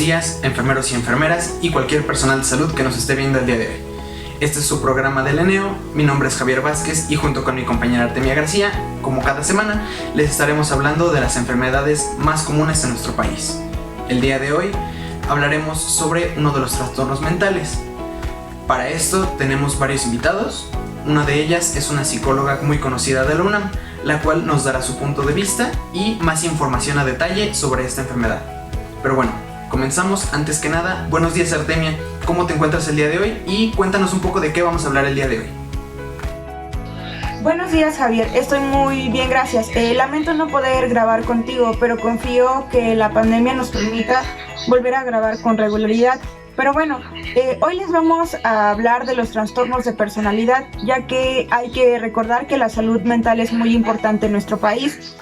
días, enfermeros y enfermeras y cualquier personal de salud que nos esté viendo el día de hoy. Este es su programa del ENEO, mi nombre es Javier Vázquez y junto con mi compañera Artemia García, como cada semana, les estaremos hablando de las enfermedades más comunes en nuestro país. El día de hoy hablaremos sobre uno de los trastornos mentales. Para esto tenemos varios invitados. Una de ellas es una psicóloga muy conocida de la UNAM, la cual nos dará su punto de vista y más información a detalle sobre esta enfermedad. Pero bueno, comenzamos. Antes que nada, buenos días Artemia, ¿cómo te encuentras el día de hoy? Y cuéntanos un poco de qué vamos a hablar el día de hoy. Buenos días Javier, estoy muy bien, gracias. Lamento no poder grabar contigo, pero confío que la pandemia nos permita volver a grabar con regularidad. Pero bueno, hoy les vamos a hablar de los trastornos de personalidad, ya que hay que recordar que la salud mental es muy importante en nuestro país.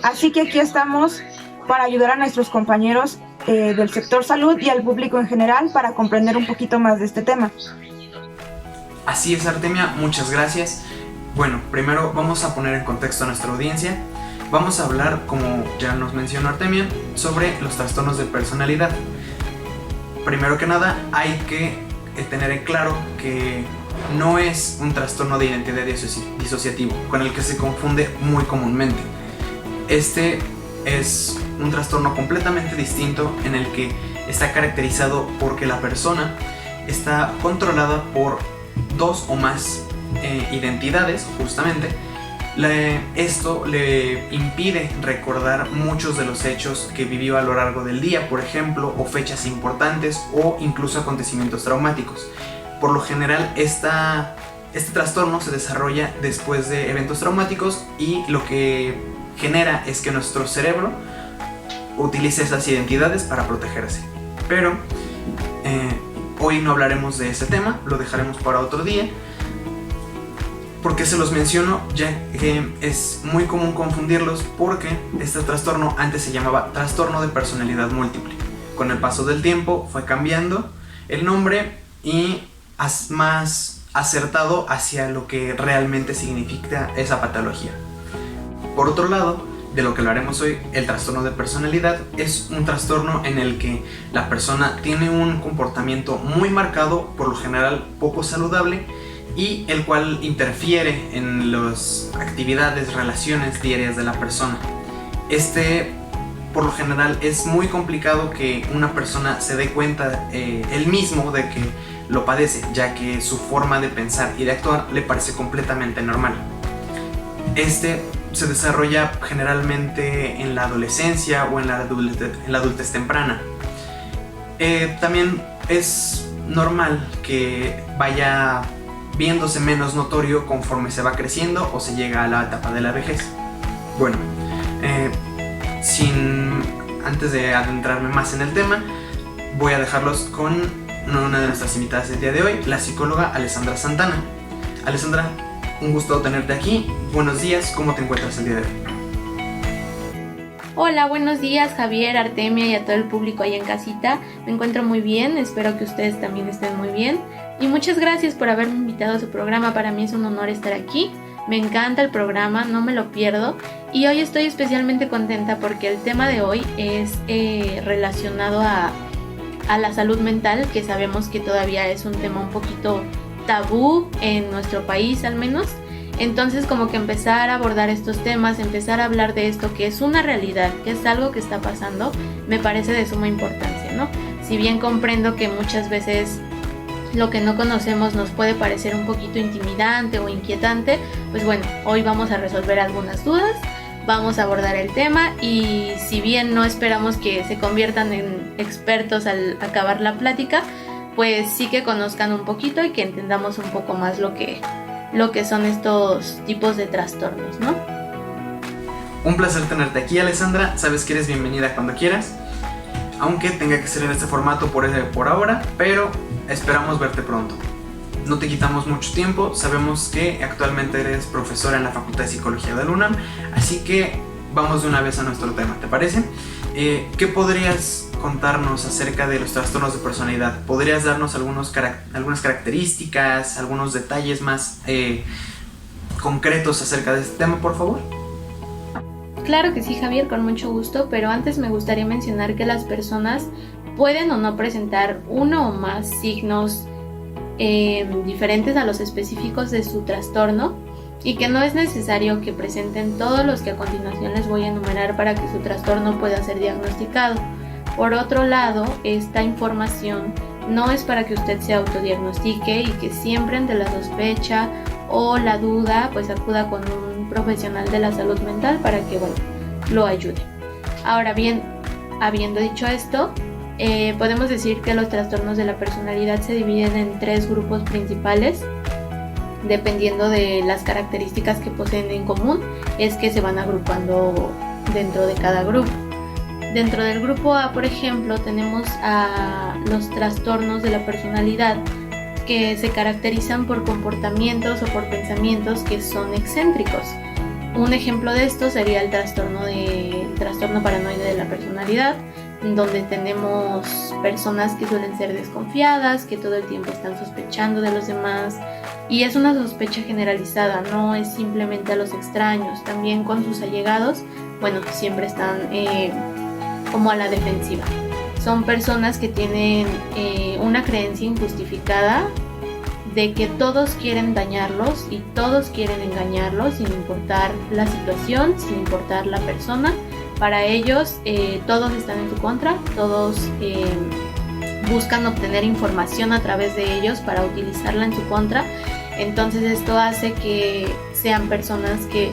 Así que aquí estamos para ayudar a nuestros compañeros del sector salud y al público en general para comprender un poquito más de este tema. Así es Artemia, muchas gracias. Bueno, primero vamos a poner en contexto a nuestra audiencia. Vamos a hablar, como ya nos mencionó Artemia, sobre los trastornos de personalidad. Primero que nada, hay que tener en claro que no es un trastorno de identidad disociativo, con el que se confunde muy comúnmente. Este es un trastorno completamente distinto en el que está caracterizado porque la persona está controlada por dos o más identidades, justamente. Esto le impide recordar muchos de los hechos que vivió a lo largo del día, por ejemplo, o fechas importantes o incluso acontecimientos traumáticos. Por lo general, este trastorno se desarrolla después de eventos traumáticos y lo que genera es que nuestro cerebro utilice esas identidades para protegerse. Pero hoy no hablaremos de ese tema, lo dejaremos para otro día. ¿Por qué se los menciono? Ya que es muy común confundirlos porque este trastorno antes se llamaba trastorno de personalidad múltiple. Con el paso del tiempo fue cambiando el nombre y más acertado hacia lo que realmente significa esa patología. Por otro lado, de lo que hablaremos hoy, el trastorno de personalidad es un trastorno en el que la persona tiene un comportamiento muy marcado, por lo general poco saludable, y el cual interfiere en las actividades, relaciones diarias de la persona. Por lo general, es muy complicado que una persona se dé cuenta él mismo de que lo padece, ya que su forma de pensar y de actuar le parece completamente normal. Se desarrolla generalmente en la adolescencia o en la adultez temprana. También es normal que vaya viéndose menos notorio conforme se va creciendo o se llega a la etapa de la vejez. Bueno, antes de adentrarme más en el tema, voy a dejarlos con una de nuestras invitadas del día de hoy, la psicóloga Alessandra Santana. Alessandra, un gusto tenerte aquí. Buenos días, ¿cómo te encuentras el día de hoy? Hola, buenos días Javier, Artemia y a todo el público ahí en casita. Me encuentro muy bien, espero que ustedes también estén muy bien. Y muchas gracias por haberme invitado a su programa, para mí es un honor estar aquí. Me encanta el programa, no me lo pierdo. Y hoy estoy especialmente contenta porque el tema de hoy es relacionado a la salud mental, que sabemos que todavía es un tema un poquito tabú en nuestro país al menos. Entonces como que empezar a abordar estos temas, empezar a hablar de esto que es una realidad, que es algo que está pasando, me parece de suma importancia, ¿no? Si bien comprendo que muchas veces lo que no conocemos nos puede parecer un poquito intimidante o inquietante, pues bueno, hoy vamos a resolver algunas dudas, vamos a abordar el tema y si bien no esperamos que se conviertan en expertos al acabar la plática, pues sí que conozcan un poquito y que entendamos un poco más lo que son estos tipos de trastornos, ¿no? Un placer tenerte aquí, Alessandra. Sabes que eres bienvenida cuando quieras, aunque tenga que ser en este formato por ahora, pero esperamos verte pronto. No te quitamos mucho tiempo, sabemos que actualmente eres profesora en la Facultad de Psicología de la UNAM, así que vamos de una vez a nuestro tema, ¿te parece? ¿Qué podrías contarnos acerca de los trastornos de personalidad? ¿Podrías darnos algunas características, algunos detalles más concretos acerca de este tema, por favor? Claro que sí, Javier, con mucho gusto, pero antes me gustaría mencionar que las personas pueden o no presentar uno o más signos diferentes a los específicos de su trastorno, y que no es necesario que presenten todos los que a continuación les voy a enumerar para que su trastorno pueda ser diagnosticado. Por otro lado, esta información no es para que usted se autodiagnostique, y que siempre ante la sospecha o la duda pues acuda con un profesional de la salud mental para que lo ayude. Ahora bien, habiendo dicho esto, podemos decir que los trastornos de la personalidad se dividen en 3 grupos principales. Dependiendo de las características que poseen en común, es que se van agrupando dentro de cada grupo. Dentro del grupo A, por ejemplo, tenemos a los trastornos de la personalidad, que se caracterizan por comportamientos o por pensamientos que son excéntricos. Un ejemplo de esto sería el trastorno paranoide de la personalidad, donde tenemos personas que suelen ser desconfiadas, que todo el tiempo están sospechando de los demás, y es una sospecha generalizada, no es simplemente a los extraños, también con sus allegados, siempre están como a la defensiva. Son personas que tienen una creencia injustificada de que todos quieren dañarlos y todos quieren engañarlos, sin importar la situación, sin importar la persona. Para ellos todos están en su contra, todos buscan obtener información a través de ellos para utilizarla en su contra. Entonces esto hace que sean personas que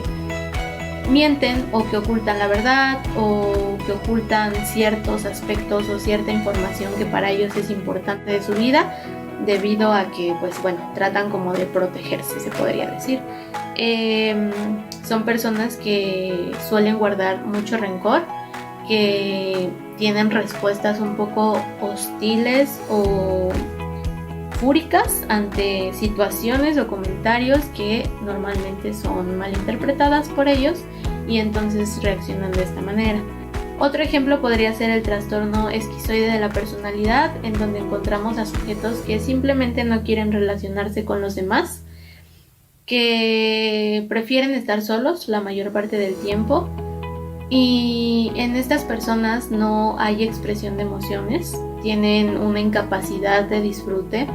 mienten o que ocultan la verdad o que ocultan ciertos aspectos o cierta información que para ellos es importante de su vida, debido a que tratan como de protegerse, se podría decir. Son personas que suelen guardar mucho rencor, que tienen respuestas un poco hostiles o fúricas ante situaciones o comentarios que normalmente son malinterpretadas por ellos, y entonces reaccionan de esta manera. Otro ejemplo podría ser el trastorno esquizoide de la personalidad, en donde encontramos a sujetos que simplemente no quieren relacionarse con los demás, que prefieren estar solos la mayor parte del tiempo, y en estas personas no hay expresión de emociones, tienen una incapacidad de disfrute,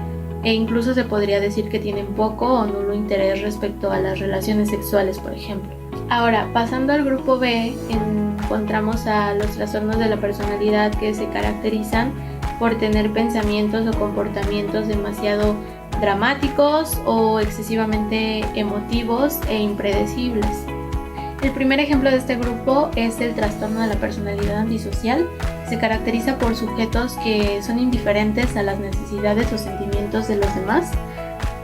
e incluso se podría decir que tienen poco o nulo interés respecto a las relaciones sexuales, por ejemplo. Ahora, pasando al grupo B, encontramos a los trastornos de la personalidad que se caracterizan por tener pensamientos o comportamientos demasiado dramáticos o excesivamente emotivos e impredecibles. El primer ejemplo de este grupo es el trastorno de la personalidad antisocial. Se caracteriza por sujetos que son indiferentes a las necesidades o sentimientos de los demás.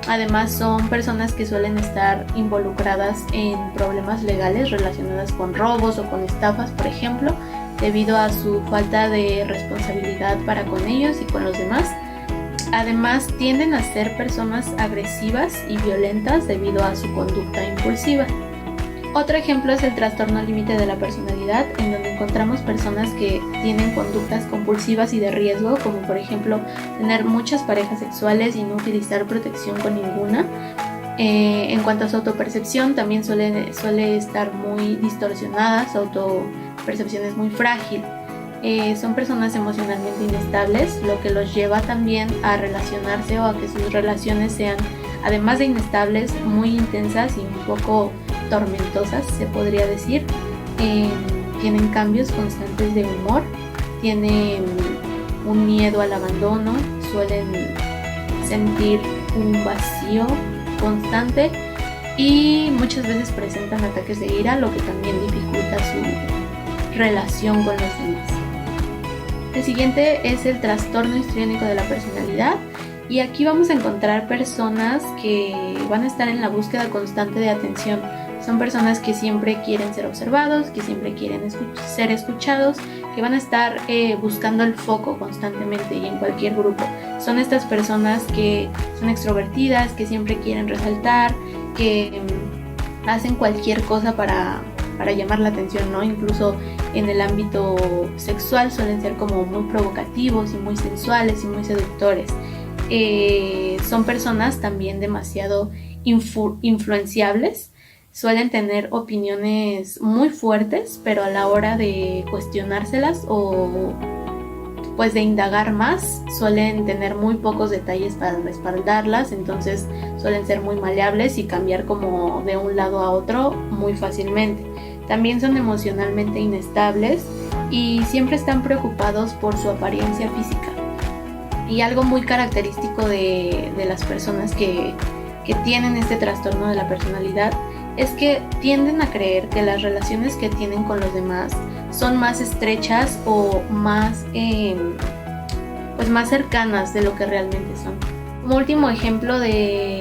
Además, son personas que suelen estar involucradas en problemas legales relacionados con robos o con estafas, por ejemplo, debido a su falta de responsabilidad para con ellos y con los demás. Además, tienden a ser personas agresivas y violentas debido a su conducta impulsiva. Otro ejemplo es el trastorno límite de la personalidad, en donde encontramos personas que tienen conductas compulsivas y de riesgo, como por ejemplo tener muchas parejas sexuales y no utilizar protección con ninguna. En cuanto a su autopercepción, también suele estar muy distorsionada, su autopercepción es muy frágil. Son personas emocionalmente inestables, lo que los lleva también a relacionarse o a que sus relaciones sean, además de inestables, muy intensas y un poco tormentosas, se podría decir. Tienen cambios constantes de humor, tienen un miedo al abandono, suelen sentir un vacío constante y muchas veces presentan ataques de ira, lo que también dificulta su relación con los demás. El siguiente es el trastorno histriónico de la personalidad, y aquí vamos a encontrar personas que van a estar en la búsqueda constante de atención. Son personas que siempre quieren ser observados, que siempre quieren ser escuchados, que van a estar buscando el foco constantemente y en cualquier grupo. Son estas personas que son extrovertidas, que siempre quieren resaltar, que hacen cualquier cosa para llamar la atención, ¿no? Incluso en el ámbito sexual suelen ser como muy provocativos y muy sensuales y muy seductores. Son personas también demasiado influenciables. Suelen tener opiniones muy fuertes, pero a la hora de cuestionárselas o pues de indagar más, suelen tener muy pocos detalles para respaldarlas, entonces suelen ser muy maleables y cambiar como de un lado a otro muy fácilmente. También son emocionalmente inestables y siempre están preocupados por su apariencia física. Y algo muy característico de las personas que tienen este trastorno de la personalidad es que tienden a creer que las relaciones que tienen con los demás son más estrechas o más, pues más cercanas de lo que realmente son. Como último ejemplo de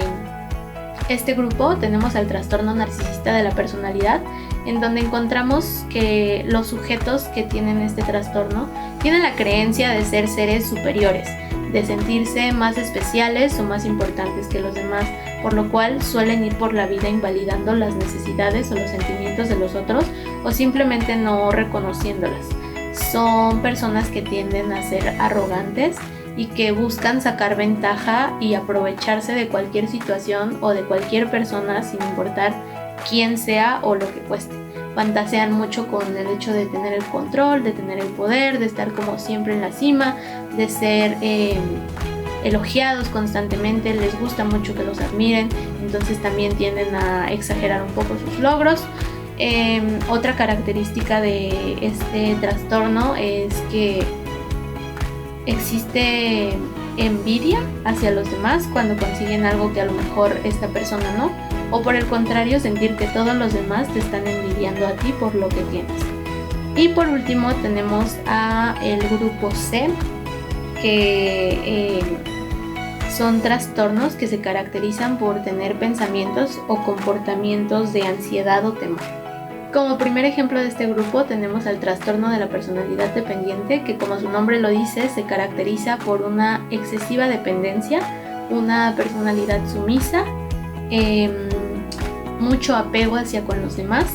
este grupo tenemos al trastorno narcisista de la personalidad, en donde encontramos que los sujetos que tienen este trastorno tienen la creencia de ser seres superiores, de sentirse más especiales o más importantes que los demás, por lo cual suelen ir por la vida invalidando las necesidades o los sentimientos de los otros o simplemente no reconociéndolas. Son personas que tienden a ser arrogantes y que buscan sacar ventaja y aprovecharse de cualquier situación o de cualquier persona sin importar quién sea o lo que cueste. Fantasean mucho con el hecho de tener el control, de tener el poder, de estar como siempre en la cima, de ser elogiados constantemente, les gusta mucho que los admiren, entonces también tienden a exagerar un poco sus logros. Otra característica de este trastorno es que existe envidia hacia los demás cuando consiguen algo que a lo mejor esta persona no, o por el contrario sentir que todos los demás te están envidiando a ti por lo que tienes. Y por último tenemos a el grupo C, que son trastornos que se caracterizan por tener pensamientos o comportamientos de ansiedad o temor. Como primer ejemplo de este grupo tenemos al trastorno de la personalidad dependiente, que como su nombre lo dice, se caracteriza por una excesiva dependencia, una personalidad sumisa, mucho apego hacia con los demás.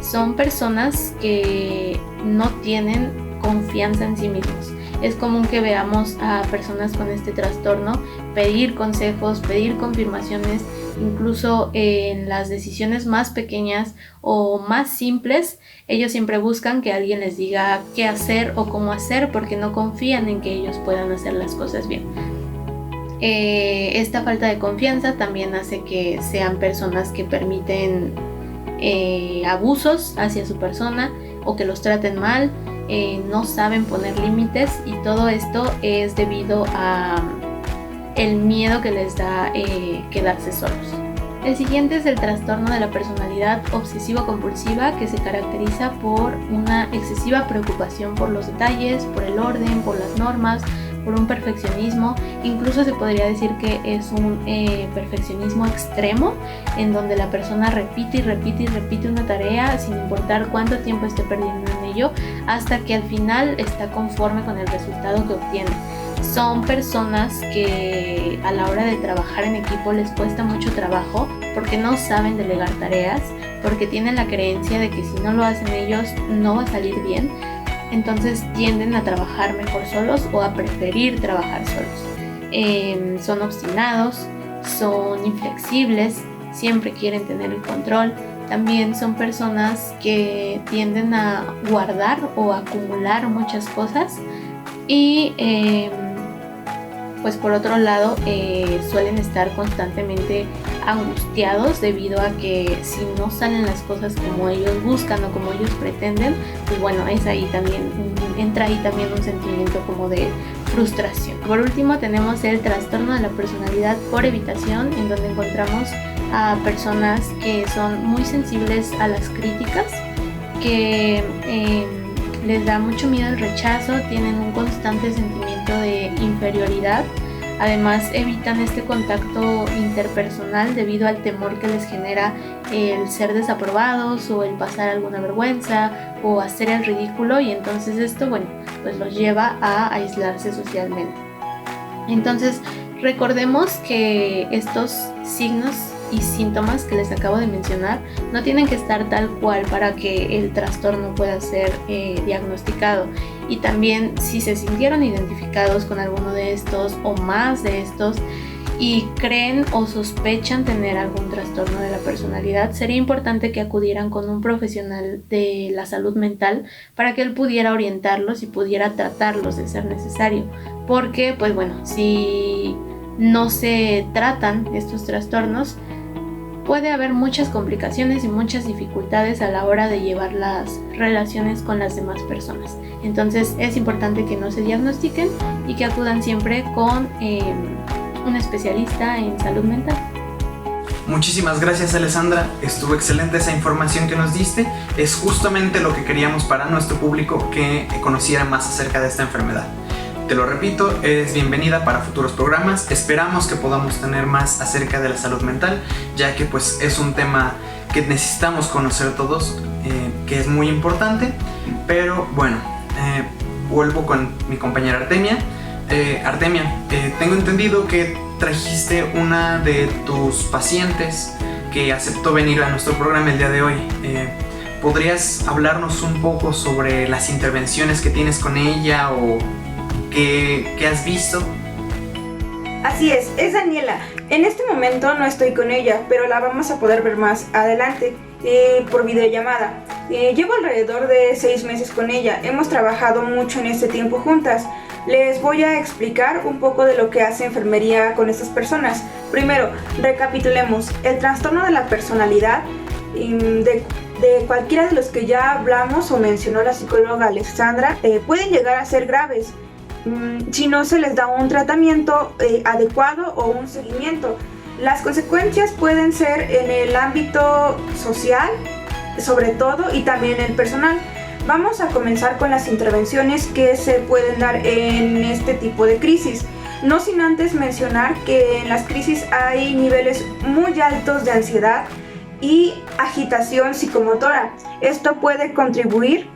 Son personas que no tienen confianza en sí mismos. Es común que veamos a personas con este trastorno pedir consejos, pedir confirmaciones, incluso en las decisiones más pequeñas o más simples. Ellos siempre buscan que alguien les diga qué hacer o cómo hacer porque no confían en que ellos puedan hacer las cosas bien. Esta falta de confianza también hace que sean personas que permiten abusos hacia su persona o que los traten mal, no saben poner límites, y todo esto es debido a el miedo que les da quedarse solos. El siguiente es el trastorno de la personalidad obsesivo-compulsiva, que se caracteriza por una excesiva preocupación por los detalles, por el orden, por las normas, por un perfeccionismo. Incluso se podría decir que es un perfeccionismo extremo, en donde la persona repite y repite y repite una tarea sin importar cuánto tiempo esté perdiendo en ello, hasta que al final está conforme con el resultado que obtiene. Son personas que a la hora de trabajar en equipo les cuesta mucho trabajo porque no saben delegar tareas, porque tienen la creencia de que si no lo hacen ellos no va a salir bien. Entonces tienden a trabajar mejor solos o a preferir trabajar solos. Son obstinados, son inflexibles, siempre quieren tener el control. También son personas que tienden a guardar o acumular muchas cosas y pues por otro lado suelen estar constantemente angustiados debido a que si no salen las cosas como ellos buscan o como ellos pretenden, pues bueno, entra ahí también un sentimiento como de frustración. Por último tenemos el trastorno de la personalidad por evitación, en donde encontramos a personas que son muy sensibles a las críticas, que les da mucho miedo el rechazo, tienen un constante sentimiento de inferioridad. Además evitan este contacto interpersonal debido al temor que les genera el ser desaprobados o el pasar alguna vergüenza o hacer el ridículo, y entonces esto, bueno, pues los lleva a aislarse socialmente. Entonces recordemos que estos signos y síntomas que les acabo de mencionar no tienen que estar tal cual para que el trastorno pueda ser diagnosticado, y también si se sintieron identificados con alguno de estos o más de estos y creen o sospechan tener algún trastorno de la personalidad, sería importante que acudieran con un profesional de la salud mental para que él pudiera orientarlos y pudiera tratarlos de ser necesario. Porque, pues bueno, si no se tratan estos trastornos, puede haber muchas complicaciones y muchas dificultades a la hora de llevar las relaciones con las demás personas. Entonces es importante que no se diagnostiquen y que acudan siempre con un especialista en salud mental. Muchísimas gracias, Alessandra, estuvo excelente esa información que nos diste, es justamente lo que queríamos para nuestro público, que conociera más acerca de esta enfermedad. Te lo repito, eres bienvenida para futuros programas, esperamos que podamos tener más acerca de la salud mental, ya que pues es un tema que necesitamos conocer todos, que es muy importante, pero bueno, vuelvo con mi compañera Artemia. Artemia, tengo entendido que trajiste una de tus pacientes que aceptó venir a nuestro programa el día de hoy. ¿Podrías hablarnos un poco sobre las intervenciones que tienes con ella o qué has visto? Así es Daniela. En este momento no estoy con ella, pero la vamos a poder ver más adelante por videollamada. Llevo alrededor de 6 meses con ella, hemos trabajado mucho en este tiempo juntas. Les voy a explicar un poco de lo que hace enfermería con estas personas. Primero, recapitulemos. El trastorno de la personalidad de cualquiera de los que ya hablamos o mencionó la psicóloga Alessandra pueden llegar a ser graves si no se les da un tratamiento adecuado o un seguimiento. Las consecuencias pueden ser en el ámbito social, sobre todo, y también en el personal. Vamos a comenzar con las intervenciones que se pueden dar en este tipo de crisis. No sin antes mencionar que en las crisis hay niveles muy altos de ansiedad y agitación psicomotora. Esto puede contribuir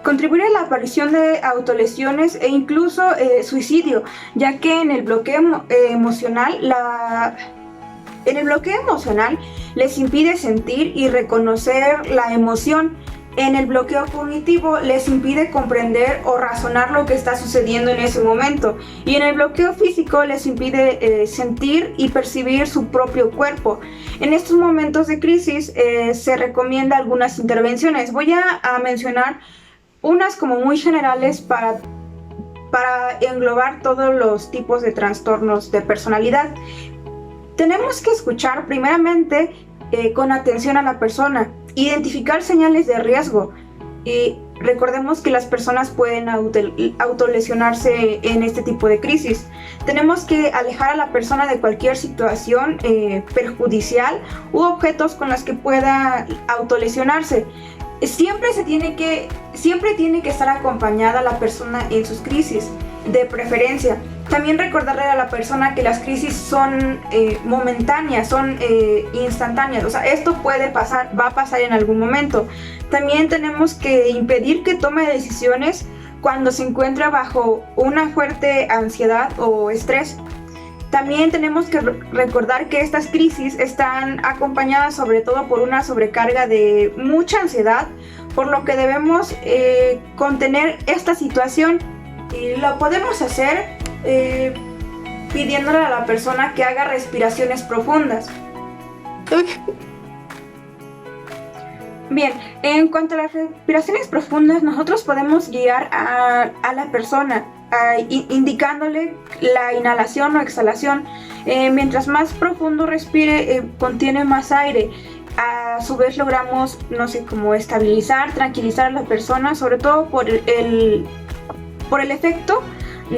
a la aparición de autolesiones e incluso suicidio, ya que en el bloqueo emocional les impide sentir y reconocer la emoción. En el bloqueo cognitivo les impide comprender o razonar lo que está sucediendo en ese momento. Y en el bloqueo físico les impide sentir y percibir su propio cuerpo. En estos momentos de crisis se recomienda algunas intervenciones. Voy a mencionar unas como muy generales para englobar todos los tipos de trastornos de personalidad. Tenemos que escuchar primeramente con atención a la persona, identificar señales de riesgo. Recordemos que las personas pueden autolesionarse en este tipo de crisis. Tenemos que alejar a la persona de cualquier situación perjudicial u objetos con los que pueda autolesionarse. Siempre tiene que estar acompañada la persona en sus crisis, de preferencia. También recordarle a la persona que las crisis son momentáneas, son instantáneas. O sea, esto puede pasar, va a pasar en algún momento. También tenemos que impedir que tome decisiones cuando se encuentra bajo una fuerte ansiedad o estrés. También tenemos que recordar que estas crisis están acompañadas sobre todo por una sobrecarga de mucha ansiedad, por lo que debemos contener esta situación, y lo podemos hacer pidiéndole a la persona que haga respiraciones profundas. Bien, en cuanto a las respiraciones profundas, nosotros podemos guiar a la persona indicándole la inhalación o exhalación. Mientras más profundo respire, contiene más aire. A su vez logramos, como estabilizar, tranquilizar a la persona, sobre todo por el efecto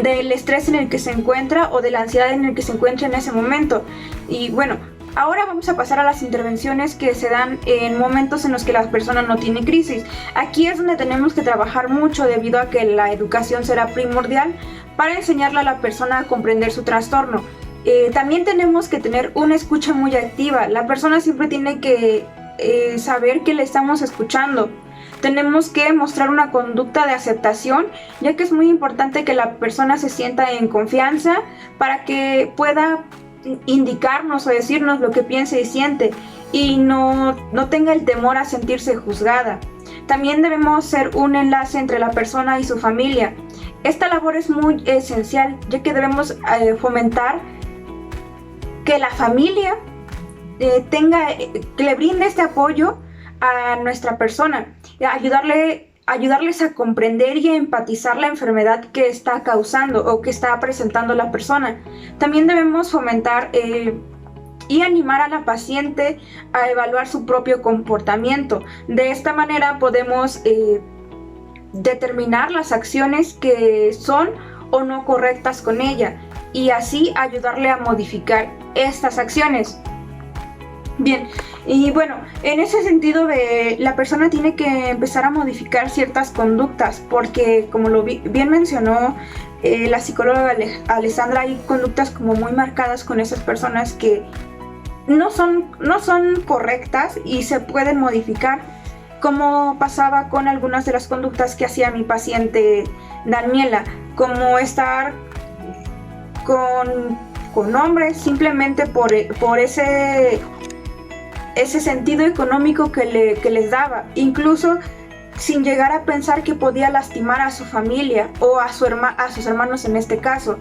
del estrés en el que se encuentra o de la ansiedad en el que se encuentra en ese momento. Y bueno, ahora vamos a pasar a las intervenciones que se dan en momentos en los que la persona no tiene crisis. Aquí es donde tenemos que trabajar mucho, debido a que la educación será primordial para enseñarle a la persona a comprender su trastorno. También tenemos que tener una escucha muy activa. La persona siempre tiene que saber que le estamos escuchando. Tenemos que mostrar una conducta de aceptación, ya que es muy importante que la persona se sienta en confianza para que pueda indicarnos o decirnos lo que piensa y siente, y no tenga el temor a sentirse juzgada. También debemos ser un enlace entre la persona y su familia. Esta labor es muy esencial, ya que debemos fomentar que la familia que le brinde este apoyo a nuestra persona, ayudarles a comprender y a empatizar la enfermedad que está causando o que está presentando la persona. También debemos fomentar y animar a la paciente a evaluar su propio comportamiento. De esta manera podemos determinar las acciones que son o no correctas con ella y así ayudarle a modificar estas acciones. Bien, y bueno, en ese sentido la persona tiene que empezar a modificar ciertas conductas, porque como bien mencionó la psicóloga Alessandra, hay conductas como muy marcadas con esas personas que no son correctas y se pueden modificar, como pasaba con algunas de las conductas que hacía mi paciente Daniela, como estar con hombres simplemente por ese sentido económico que les daba, incluso sin llegar a pensar que podía lastimar a su familia o a sus hermanos en este caso.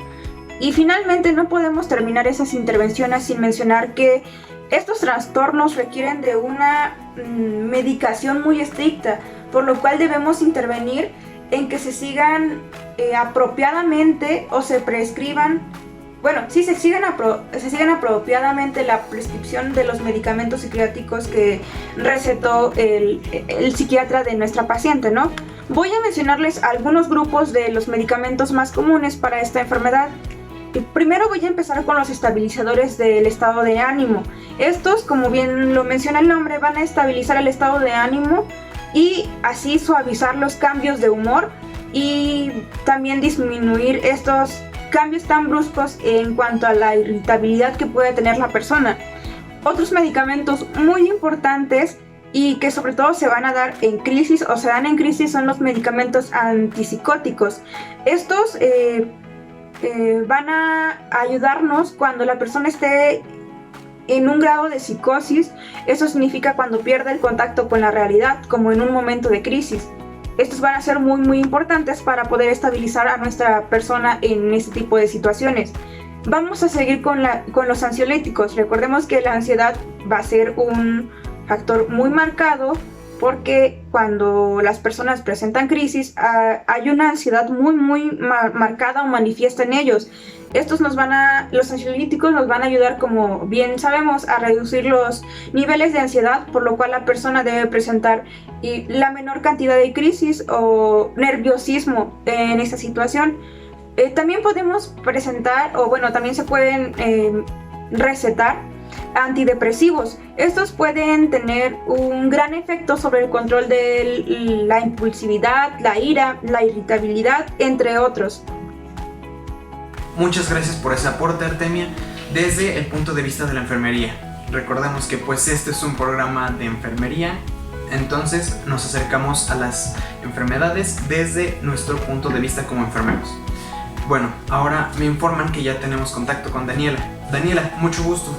Y finalmente no podemos terminar esas intervenciones sin mencionar que estos trastornos requieren de una medicación muy estricta, por lo cual debemos intervenir en que se sigan apropiadamente o se prescriban. Bueno, sí, se sigan apropiadamente la prescripción de los medicamentos psiquiátricos que recetó el psiquiatra de nuestra paciente, ¿no? Voy a mencionarles algunos grupos de los medicamentos más comunes para esta enfermedad. Primero voy a empezar con los estabilizadores del estado de ánimo. Estos, como bien lo menciona el nombre, van a estabilizar el estado de ánimo y así suavizar los cambios de humor y también disminuir estos cambios tan bruscos en cuanto a la irritabilidad que puede tener la persona. Otros medicamentos muy importantes y que sobre todo se van a dar en crisis o se dan en crisis son los medicamentos antipsicóticos. Estos van a ayudarnos cuando la persona esté en un grado de psicosis. Eso significa cuando pierde el contacto con la realidad, como en un momento de crisis. Estos van a ser muy muy importantes para poder estabilizar a nuestra persona en este tipo de situaciones. Vamos a seguir con los ansiolíticos. Recordemos que la ansiedad va a ser un factor muy marcado, porque cuando las personas presentan crisis hay una ansiedad muy muy marcada o manifiesta en ellos. Los ansiolíticos nos van a ayudar, como bien sabemos, a reducir los niveles de ansiedad, por lo cual la persona debe presentar la menor cantidad de crisis o nerviosismo en esta situación. También podemos presentar, también se pueden recetar antidepresivos. Estos pueden tener un gran efecto sobre el control de la impulsividad, la ira, la irritabilidad, entre otros. Muchas gracias por ese aporte, Artemia, desde el punto de vista de la enfermería. Recordemos que pues este es un programa de enfermería, entonces nos acercamos a las enfermedades desde nuestro punto de vista como enfermeros. Bueno, ahora me informan que ya tenemos contacto con Daniela. Daniela, mucho gusto.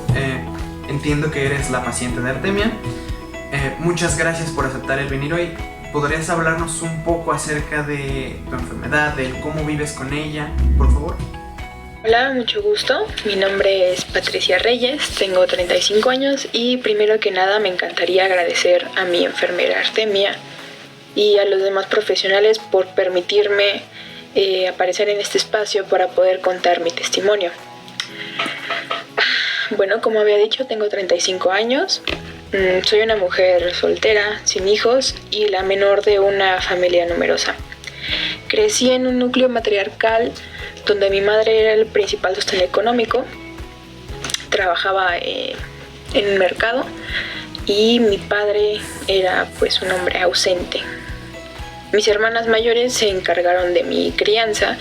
Entiendo que eres la paciente de Artemia. Muchas gracias por aceptar el venir hoy. ¿Podrías hablarnos un poco acerca de tu enfermedad, de cómo vives con ella, por favor? Hola, mucho gusto. Mi nombre es Patricia Reyes, tengo 35 años y primero que nada me encantaría agradecer a mi enfermera Artemia y a los demás profesionales por permitirme aparecer en este espacio para poder contar mi testimonio. Bueno, como había dicho, tengo 35 años, soy una mujer soltera, sin hijos y la menor de una familia numerosa. Crecí en un núcleo matriarcal donde mi madre era el principal sostén económico, trabajaba en un mercado y mi padre era pues un hombre ausente. Mis hermanas mayores se encargaron de mi crianza,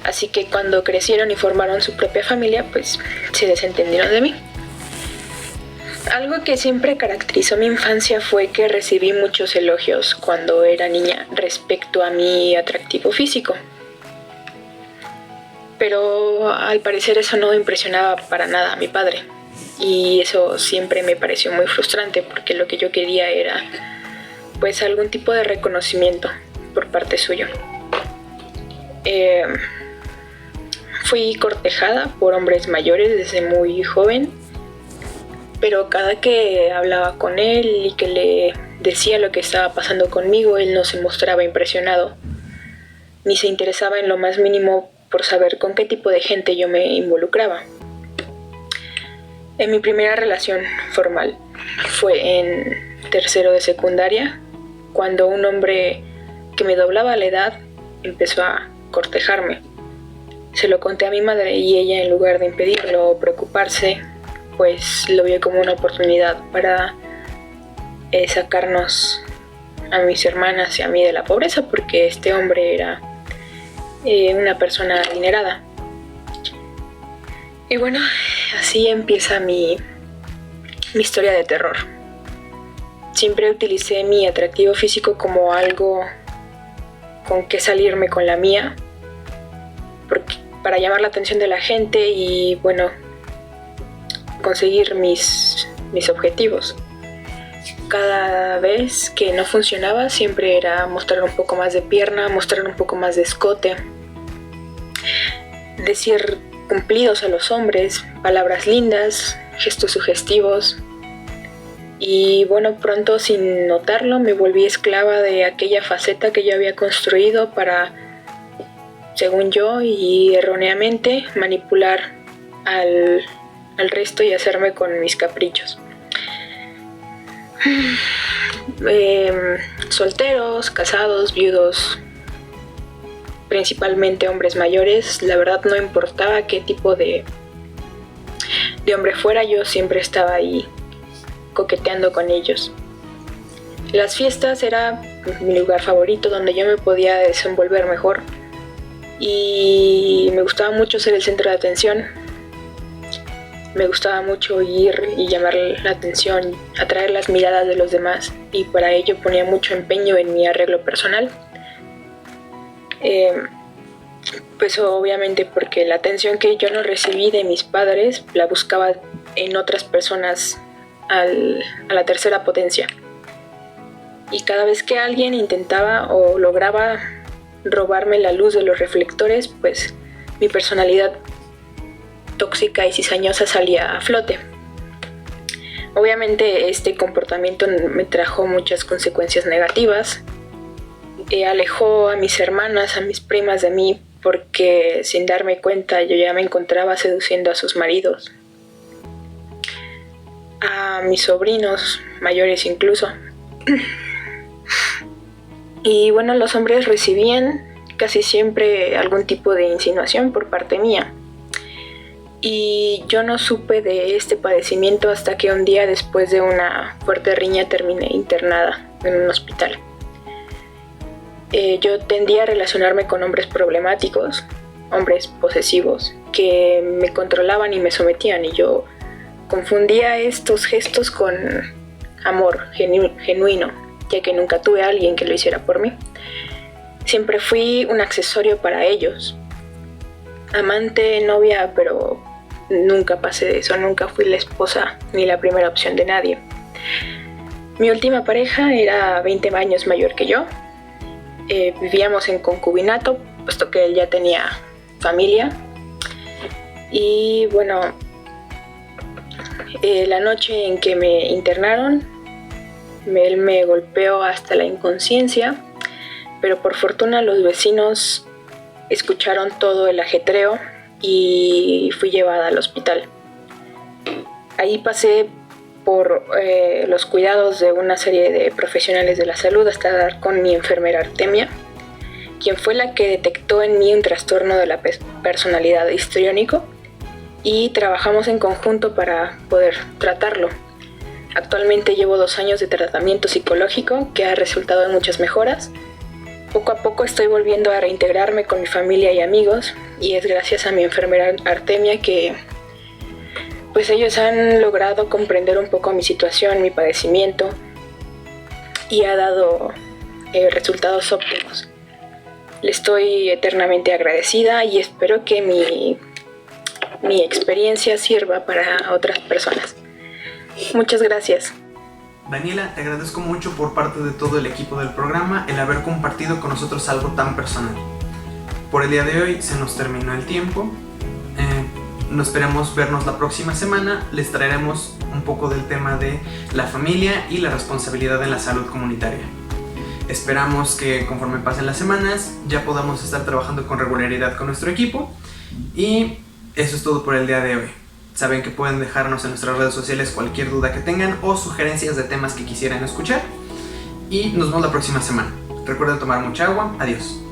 así que cuando crecieron y formaron su propia familia, pues se desentendieron de mí. Algo que siempre caracterizó mi infancia fue que recibí muchos elogios cuando era niña respecto a mi atractivo físico. Pero al parecer eso no impresionaba para nada a mi padre. Y eso siempre me pareció muy frustrante porque lo que yo quería era pues algún tipo de reconocimiento por parte suyo. Fui cortejada por hombres mayores desde muy joven, pero cada que hablaba con él y que le decía lo que estaba pasando conmigo, él no se mostraba impresionado, ni se interesaba en lo más mínimo por saber con qué tipo de gente yo me involucraba. En mi primera relación formal fue en tercero de secundaria, cuando un hombre que me doblaba la edad empezó a cortejarme. Se lo conté a mi madre y ella, en lugar de impedirlo o preocuparse, pues lo vio como una oportunidad para sacarnos a mis hermanas y a mí de la pobreza, porque este hombre era una persona adinerada. Y bueno, así empieza mi historia de terror. Siempre utilicé mi atractivo físico como algo con que salirme con la mía, para llamar la atención de la gente y, bueno, conseguir mis objetivos. Cada vez que no funcionaba, siempre era mostrar un poco más de pierna, mostrar un poco más de escote, decir cumplidos a los hombres, palabras lindas, gestos sugestivos. Y bueno, pronto, sin notarlo, me volví esclava de aquella faceta que yo había construido para, según yo y erróneamente, manipular al resto y hacerme con mis caprichos. Solteros, casados, viudos, principalmente hombres mayores, la verdad no importaba qué tipo de hombre fuera, yo siempre estaba ahí coqueteando con ellos. Las fiestas era mi lugar favorito, donde yo me podía desenvolver mejor, y me gustaba mucho ser el centro de atención. Me gustaba mucho ir y llamar la atención, atraer las miradas de los demás, y para ello ponía mucho empeño en mi arreglo personal. Pues obviamente porque la atención que yo no recibí de mis padres la buscaba en otras personas a la tercera potencia. Y cada vez que alguien intentaba o lograba robarme la luz de los reflectores, pues mi personalidad tóxica y cizañosa salía a flote. Obviamente este comportamiento me trajo muchas consecuencias negativas. Alejó a mis hermanas, a mis primas de mí, porque sin darme cuenta yo ya me encontraba seduciendo a sus maridos, a mis sobrinos mayores incluso. Y bueno, los hombres recibían casi siempre algún tipo de insinuación por parte mía. Y yo no supe de este padecimiento hasta que un día, después de una fuerte riña, terminé internada en un hospital. Yo tendía a relacionarme con hombres problemáticos, hombres posesivos, que me controlaban y me sometían, y yo confundía estos gestos con amor genuino, ya que nunca tuve a alguien que lo hiciera por mí. Siempre fui un accesorio para ellos, amante, novia, pero nunca pasé de eso, nunca fui la esposa ni la primera opción de nadie. Mi última pareja era 20 años mayor que yo. Vivíamos en concubinato, puesto que él ya tenía familia. Y bueno, la noche en que me internaron, él me golpeó hasta la inconsciencia, pero por fortuna los vecinos escucharon todo el ajetreo y fui llevada al hospital. Ahí pasé por los cuidados de una serie de profesionales de la salud hasta dar con mi enfermera Artemia, quien fue la que detectó en mí un trastorno de la personalidad histriónico, y trabajamos en conjunto para poder tratarlo. Actualmente llevo 2 años de tratamiento psicológico que ha resultado en muchas mejoras. Poco a poco estoy volviendo a reintegrarme con mi familia y amigos, y es gracias a mi enfermera Artemia que pues ellos han logrado comprender un poco mi situación, mi padecimiento, y ha dado resultados óptimos. Le estoy eternamente agradecida y espero que mi experiencia sirva para otras personas. Muchas gracias. Daniela, te agradezco mucho por parte de todo el equipo del programa el haber compartido con nosotros algo tan personal. por el día de hoy se nos terminó el tiempo. Nos esperamos vernos la próxima semana. Les traeremos un poco del tema de la familia y la responsabilidad en la salud comunitaria. Esperamos que conforme pasen las semanas ya podamos estar trabajando con regularidad con nuestro equipo. Y eso es todo por el día de hoy. Saben que pueden dejarnos en nuestras redes sociales cualquier duda que tengan o sugerencias de temas que quisieran escuchar. Y nos vemos la próxima semana. Recuerden tomar mucha agua. Adiós.